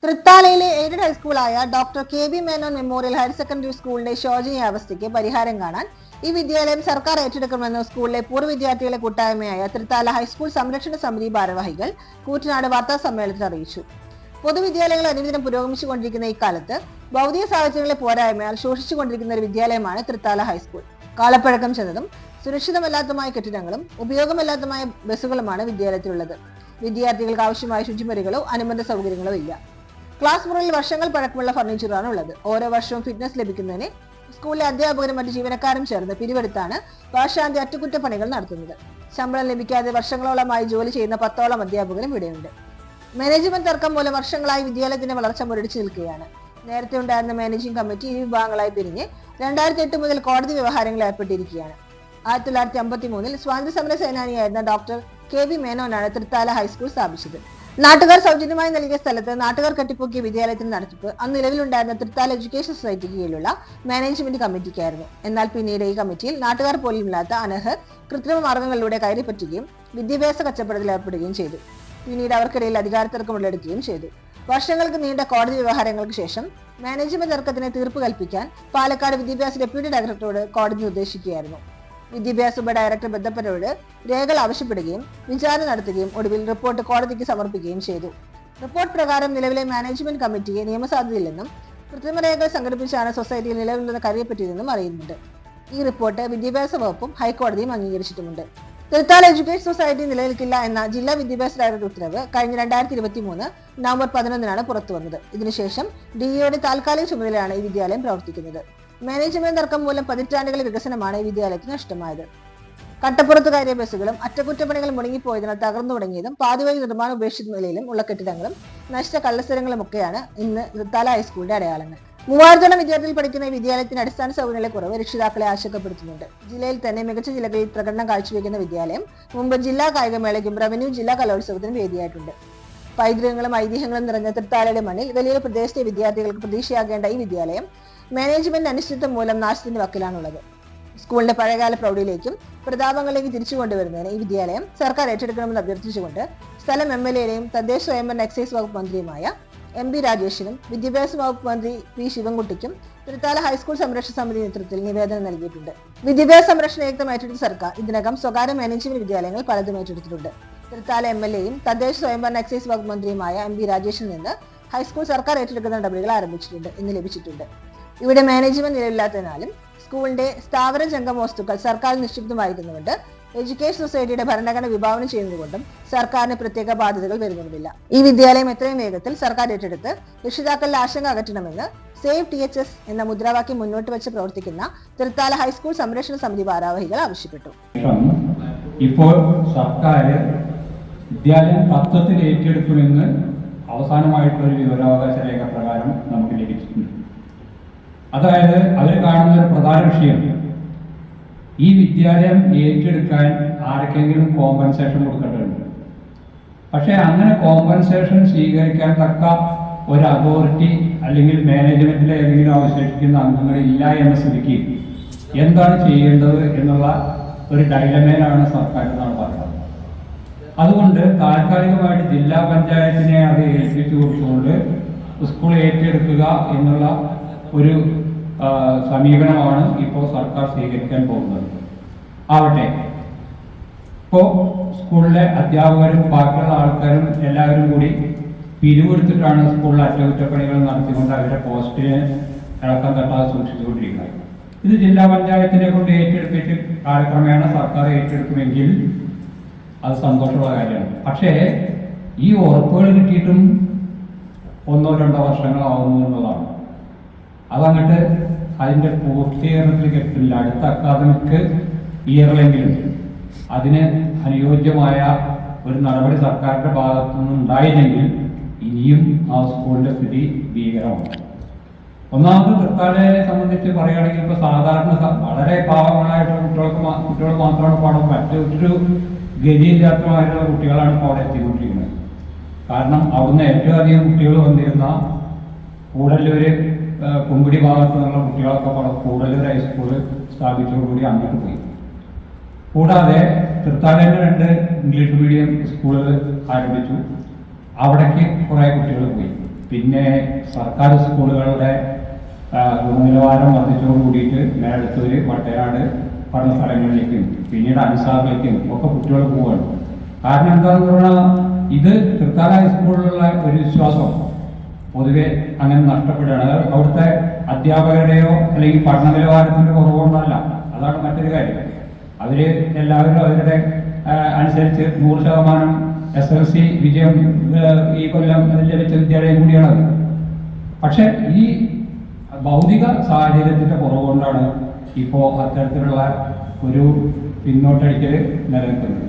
തൃത്താലയിലെ aided ഹൈസ്കൂളായ doctor K B Menon memorial higher secondary സ്കൂളിന്റെ ശോചനീയാവസ്ഥയ്ക്ക് പരിഹാരം കാണാൻ ഈ വിദ്യാലയം സർക്കാർ ഏറ്റെടുക്കണമെന്ന് സ്കൂളിലെ പൂർവ്വ വിദ്യാർത്ഥികളെ കൂട്ടായ്മയായ തൃത്താല ഹൈസ്കൂൾ സംരക്ഷണ സമിതി ഭാരവാഹികൾ കൂറ്റനാട് വാർത്താ സമ്മേളനത്തിൽ അറിയിച്ചു. പൊതുവിദ്യാലയങ്ങൾ അനുദിനം പുരോഗമിച്ചുകൊണ്ടിരിക്കുന്ന ഇക്കാലത്ത് ഭൗതിക സാഹചര്യങ്ങളെ പോരായ്മയാൽ ശോഷിച്ചുകൊണ്ടിരിക്കുന്ന ഒരു വിദ്യാലയമാണ് തൃത്താല ഹൈസ്കൂൾ. കാലപ്പഴക്കം ചെന്നതും സുരക്ഷിതമല്ലാത്തതുമായ കെട്ടിടങ്ങളും ഉപയോഗമില്ലാത്തതുമായ ബസ്സുകളുമാണ് വിദ്യാലയത്തിലുള്ളത്. വിദ്യാർത്ഥികൾക്ക് ആവശ്യമായ ശുചിമുറികളോ അനുബന്ധ സൗകര്യങ്ങളോ ഇല്ല. ക്ലാസ് മുറിയിൽ വർഷങ്ങൾ പഴക്കമുള്ള ഫർണിച്ചറാണ് ഉള്ളത്. ഓരോ വർഷവും ഫിറ്റ്നസ് ലഭിക്കുന്നതിന് സ്കൂളിലെ അധ്യാപകരും മറ്റ് ജീവനക്കാരും ചേർന്ന് പിരിവെടുത്താണ് വർഷാന്തി അറ്റകുറ്റപ്പണികൾ നടത്തുന്നത്. ശമ്പളം ലഭിക്കാതെ വർഷങ്ങളോളമായി ജോലി ചെയ്യുന്ന 10ഓളം അധ്യാപകരും ഇവിടെയുണ്ട്. മാനേജ്മെന്റ് തർക്കം മൂലം വർഷങ്ങളായി വിദ്യാലയത്തിന്റെ വളർച്ച മുരടിച്ചു നിൽക്കുകയാണ്. നേരത്തെ ഉണ്ടായിരുന്ന മാനേജിംഗ് കമ്മിറ്റി ഈ വിഭാഗങ്ങളായി പിരിഞ്ഞ് 2008 മുതൽ കോടതി വ്യവഹാരങ്ങളിൽ ഏർപ്പെട്ടിരിക്കുകയാണ്. 1953 സ്വാതന്ത്ര്യ സമര സേനാനിയായിരുന്ന ഡോക്ടർ കെ ബി മേനോനാണ് തൃത്താല ഹൈസ്കൂൾ സ്ഥാപിച്ചത്. നാട്ടുകാർ സൗജന്യമായി നൽകിയ സ്ഥലത്ത് നാട്ടുകാർ കെട്ടിപ്പൊക്കിയ വിദ്യാലയത്തിന്റെ നടത്തിപ്പ് അന്ന് നിലവിലുണ്ടായിരുന്ന തൃത്താല എഡ്യൂക്കേഷൻ സൊസൈറ്റിക്ക് കീഴിലുള്ള മാനേജ്മെന്റ് കമ്മിറ്റിക്കായിരുന്നു. എന്നാൽ പിന്നീട് ഈ കമ്മിറ്റിയിൽ നാട്ടുകാർ പോലുമില്ലാത്ത അനർഹർ കൃത്രിമ മാർഗങ്ങളിലൂടെ കയറിപ്പറ്റുകയും വിദ്യാഭ്യാസ കച്ചവടത്തിൽ ഏർപ്പെടുകയും ചെയ്തു. പിന്നീട് അവർക്കിടയിൽ അധികാരത്തർക്കം ഉള്ളെടുക്കുകയും ചെയ്തു. വർഷങ്ങൾക്ക് നീണ്ട കോടതി വ്യവഹാരങ്ങൾക്ക് ശേഷം മാനേജ്മെന്റ് തർക്കത്തിന് തീർപ്പ് കൽപ്പിക്കാൻ പാലക്കാട് വിദ്യാഭ്യാസ ഡെപ്യൂട്ടി ഡയറക്ടറോട് കോടതി നിർദ്ദേശിക്കുകയായിരുന്നു. വിദ്യാഭ്യാസ ഉപ ഡയറക്ടർ ബന്ധപ്പെട്ടവരോട് രേഖകൾ ആവശ്യപ്പെടുകയും വിചാരണ നടത്തുകയും ഒടുവിൽ റിപ്പോർട്ട് കോടതിക്ക് സമർപ്പിക്കുകയും ചെയ്തു. റിപ്പോർട്ട് പ്രകാരം നിലവിലെ മാനേജ്മെന്റ് കമ്മിറ്റിയെ നിയമസാധുതയില്ലെന്നും കൃത്രിമ രേഖകൾ സംഘടിപ്പിച്ചാണ് സൊസൈറ്റിയിൽ നിലവിലുള്ള കാര്യപ്പറ്റിയതെന്നും അറിയുന്നുണ്ട്. ഈ റിപ്പോർട്ട് വിദ്യാഭ്യാസ വകുപ്പും ഹൈക്കോടതിയും അംഗീകരിച്ചിട്ടുമുണ്ട്. തൃത്താല എഡ്യൂക്കേഷൻ സൊസൈറ്റി നിലനിൽക്കില്ല എന്ന ജില്ലാ വിദ്യാഭ്യാസ ഡയറക്ടർ ഉത്തരവ് കഴിഞ്ഞ 2023 നവംബർ 11 പുറത്തു വന്നത്. ഇതിനുശേഷം ഡിഇഒയുടെ താൽക്കാലിക ചുമതലയാണ് ഈ വിദ്യാലയം പ്രവർത്തിക്കുന്നത്. മാനേജ്മെന്റ് തർക്കം മൂലം പതിറ്റാണ്ടുകളുടെ വികസനമാണ് ഈ വിദ്യാലയത്തിന് നഷ്ടമായത്. കട്ടപ്പുറത്ത് കയറിയ ബസ്സുകളും അറ്റകുറ്റപ്പണികൾ മുടങ്ങിപ്പോയതിനാൽ തകർന്നു തുടങ്ങിയതും പാതിവഴി നിർമ്മാണം ഉപേക്ഷിച്ച നിലയിലും ഉള്ള കെട്ടിടങ്ങളും നശിച്ച കള്ളസ്ഥലങ്ങളും ഒക്കെയാണ് ഇന്ന് തൃത്താല ഹൈസ്കൂളിന്റെ അടയാളങ്ങൾ. 3000 വിദ്യാർത്ഥികൾ പഠിക്കുന്ന ഈ വിദ്യാലയത്തിന് അടിസ്ഥാന സൗകര്യങ്ങളെ കുറവ് രക്ഷിതാക്കളെ ആശങ്കപ്പെടുത്തുന്നുണ്ട്. ജില്ലയിൽ തന്നെ മികച്ച ജില്ലകളിൽ പ്രകടനം കാഴ്ചവെക്കുന്ന വിദ്യാലയം മുമ്പ് ജില്ലാ കായികമേളയ്ക്കും റവന്യൂ ജില്ലാ കലോത്സവത്തിനും വേദിയായിട്ടുണ്ട്. പൈതൃകങ്ങളും ഐതിഹ്യങ്ങളും നിറഞ്ഞ തൃത്താലയുടെ മണ്ണിൽ വലിയൊരു പ്രദേശത്തെ വിദ്യാർത്ഥികൾക്ക് പ്രതീക്ഷയാകേണ്ട ഈ വിദ്യാലയം മാനേജ്മെന്റ് അനിശ്ചിതത്വം മൂലം നാശത്തിന്റെ വക്കിലാണുള്ളത്. സ്കൂളിന്റെ പഴയകാല പ്രൗഢിയിലേക്കും പ്രതാപങ്ങളിലേക്ക് തിരിച്ചു കൊണ്ടുവരുന്നതിന് ഈ വിദ്യാലയം സർക്കാർ ഏറ്റെടുക്കണമെന്ന് അഭ്യർത്ഥിച്ചുകൊണ്ട് സ്ഥലം MLA-യും തദ്ദേശ സ്വയംഭരണ എക്സൈസ് വകുപ്പ് മന്ത്രിയുമായ MP രാജേഷിനും വിദ്യാഭ്യാസ വകുപ്പ് മന്ത്രി P ശിവൻകുട്ടിക്കും തൃത്താല ഹൈസ്കൂൾ സംരക്ഷണ സമിതി നേതൃത്വത്തിൽ നിവേദനം നൽകിയിട്ടുണ്ട്. വിദ്യാഭ്യാസ സംരക്ഷണ യജ്ഞം ഏറ്റെടുത്ത സർക്കാർ ഇതിനകം സ്വകാര്യ മാനേജ്മെന്റ് വിദ്യാലയങ്ങൾ പലതും ഏറ്റെടുത്തിട്ടുണ്ട്. തൃത്താല MLA-യും തദ്ദേശ സ്വയംഭരണ എക്സൈസ് വകുപ്പ് മന്ത്രിയുമായ MP രാജേഷിൽ നിന്ന് ഹൈസ്കൂൾ സർക്കാർ ഏറ്റെടുക്കുന്ന നടപടികൾ ആരംഭിച്ചിട്ടുണ്ട് എന്ന് ലഭിച്ചിട്ടുണ്ട്. ഇവിടെ മാനേജ്മെന്റ് നിലവില്ലാത്തതിനാലും സ്കൂളിന്റെ സ്ഥാവര ജംഗമ വസ്തുക്കൾ സർക്കാർ നിക്ഷിപ്തമായിരുന്നുകൊണ്ട് എഡ്യൂക്കേഷൻ സൊസൈറ്റിയുടെ ഭരണഘടന വിഭാവനം ചെയ്യുന്നതുകൊണ്ടും സർക്കാരിന് പ്രത്യേക ബാധ്യതകൾ വരുന്നതുമില്ല. ഈ വിദ്യാലയം എത്രയും വേഗത്തിൽ സർക്കാർ ഏറ്റെടുത്ത് രക്ഷിതാക്കളുടെ ആശങ്ക അകറ്റണമെന്ന് സേവ് THS എന്ന മുദ്രാവാക്യം മുന്നോട്ട് വെച്ച് പ്രവർത്തിക്കുന്ന തൃത്താല ഹൈസ്കൂൾ സംരക്ഷണ സമിതി ഭാരവാഹികൾ ആവശ്യപ്പെട്ടു. ഇപ്പോൾ സർക്കാർ വിദ്യാലയം തത്വത്തിൽ ഏറ്റെടുക്കുമെന്ന് അവസാനമായിട്ടൊരു വിവരാവകാശ രേഖ പ്രകാരം നമുക്ക് ലഭിച്ചിട്ടുണ്ട്. അതായത് അവർ കാണുന്ന ഒരു പ്രധാന വിഷയം ഈ വിദ്യാലയം ഏറ്റെടുക്കാൻ ആർക്കെങ്കിലും കോമ്പൻസേഷൻ കൊടുക്കേണ്ടതുണ്ട്. പക്ഷേ അങ്ങനെ കോമ്പൻസേഷൻ സ്വീകരിക്കാൻ തക്ക ഒരു അതോറിറ്റി അല്ലെങ്കിൽ മാനേജ്മെന്റിലെ ഏതെങ്കിലും അവശേഷിക്കുന്ന അംഗങ്ങളില്ല എന്ന സ്ഥിതിക്ക് എന്താണ് ചെയ്യേണ്ടത് എന്നുള്ള ഒരു ഡൈലമയിലാണ് സർക്കാർ എന്നാണ് പറയുന്നത്. അതുകൊണ്ട് താൽക്കാലികമായിട്ട് ജില്ലാ പഞ്ചായത്തിനെ അത് ഏൽപ്പിച്ചു കൊടുത്തുകൊണ്ട് സ്കൂൾ ഏറ്റെടുക്കുക എന്നുള്ള ഒരു സമീപനമാണ് ഇപ്പോൾ സർക്കാർ സ്വീകരിക്കാൻ പോകുന്നത്. ആവട്ടെ, ഇപ്പോൾ സ്കൂളിലെ അധ്യാപകരും ബാക്കിയുള്ള ആൾക്കാരും എല്ലാവരും കൂടി പിരിവെടുത്തിട്ടാണ് സ്കൂളിലെ അറ്റകുറ്റപ്പണികൾ നടത്തിക്കൊണ്ട് അവരുടെ പോസ്റ്റിന് ഇളക്കം തട്ടാതെ സൂക്ഷിച്ചുകൊണ്ടിരിക്കുന്നത്. ഇത് ജില്ലാ പഞ്ചായത്തിനെ കൊണ്ട് ഏറ്റെടുത്തിട്ട് കാലക്രമേണ സർക്കാർ ഏറ്റെടുക്കുമെങ്കിൽ അത് സന്തോഷമുള്ള കാര്യമാണ്. പക്ഷേ ഈ ഉറപ്പുകൾ കിട്ടിയിട്ടും 1-2 വർഷങ്ങളാവുന്നു എന്നുള്ളതാണ്. അതങ്ങോട്ട് അതിൻ്റെ പൂർത്തീകരണത്തിലേക്ക് എത്തില്ല. അടുത്ത അക്കാദമിക് ഇയറിലെങ്കിലും അതിന് അനുയോജ്യമായ ഒരു നടപടി സർക്കാരിൻ്റെ ഭാഗത്തു നിന്നുണ്ടായില്ലെങ്കിൽ ഇനിയും ആ സ്കൂളിൻ്റെ സ്ഥിതി ഭീകരമാണ്. ഒന്നാമത് തൃത്താലയെ സംബന്ധിച്ച് പറയുകയാണെങ്കിൽ ഇപ്പോൾ സാധാരണ വളരെ പാവങ്ങളായിട്ടുള്ള കുട്ടികൾ മാത്രമാണ് പാടും. മറ്റൊരു ഗതിയില്ലാത്തമായിട്ടുള്ള കുട്ടികളാണ് ഇപ്പോൾ അവിടെ എത്തിക്കൊണ്ടിരിക്കുന്നത്. കാരണം അവിടുന്ന് ഏറ്റവും അധികം കുട്ടികൾ വന്നിരുന്ന കൂടല്ലൂര് കുമ്പിടി ഭാഗത്തു നിന്നുള്ള കുട്ടികളൊക്കെ കൂടല്ലൂർ ഹൈസ്കൂള് സ്ഥാപിച്ചതോടുകൂടി അങ്ങോട്ട് പോയി. കൂടാതെ തൃത്താലയിൽ 2 ഇംഗ്ലീഷ് മീഡിയം സ്കൂളുകൾ ആരംഭിച്ചു. അവിടേക്ക് കുറേ കുട്ടികൾ പോയി. പിന്നെ സർക്കാർ സ്കൂളുകളുടെ ഗുണനിലവാരം വർദ്ധിച്ചോട് കൂടിയിട്ട് മേടത്തൂര് വട്ടനാട് പറഞ്ഞ സ്ഥലങ്ങളിലേക്കും പിന്നീട് അൻസാറിലേക്കും ഒക്കെ കുട്ടികൾ പോവുകയാണ്. കാരണം എന്താണെന്ന് പറഞ്ഞാൽ ഇത് തൃത്താല ഹൈസ്കൂളിലുള്ള ഒരു വിശ്വാസം പൊതുവെ അങ്ങനെ നഷ്ടപ്പെടുകയാണ്. അവിടുത്തെ അധ്യാപകരുടെയോ അല്ലെങ്കിൽ പഠന നിലവാരത്തിന്റെ കുറവുകൊണ്ടല്ല, അതാണ് മറ്റൊരു കാര്യം. അവര് എല്ലാവരും അവരുടെ അനുസരിച്ച് 100% SLC വിജയം ഈ കൊല്ലം ലഭിച്ച വിദ്യാലയം കൂടിയാണത്. പക്ഷെ ഈ ഭൗതിക സാഹചര്യത്തിന്റെ കുറവുകൊണ്ടാണ് ഇപ്പോൾ അത്തരത്തിലുള്ള ഒരു പിന്നോട്ടടിക്കൽ നിലനിൽക്കുന്നത്.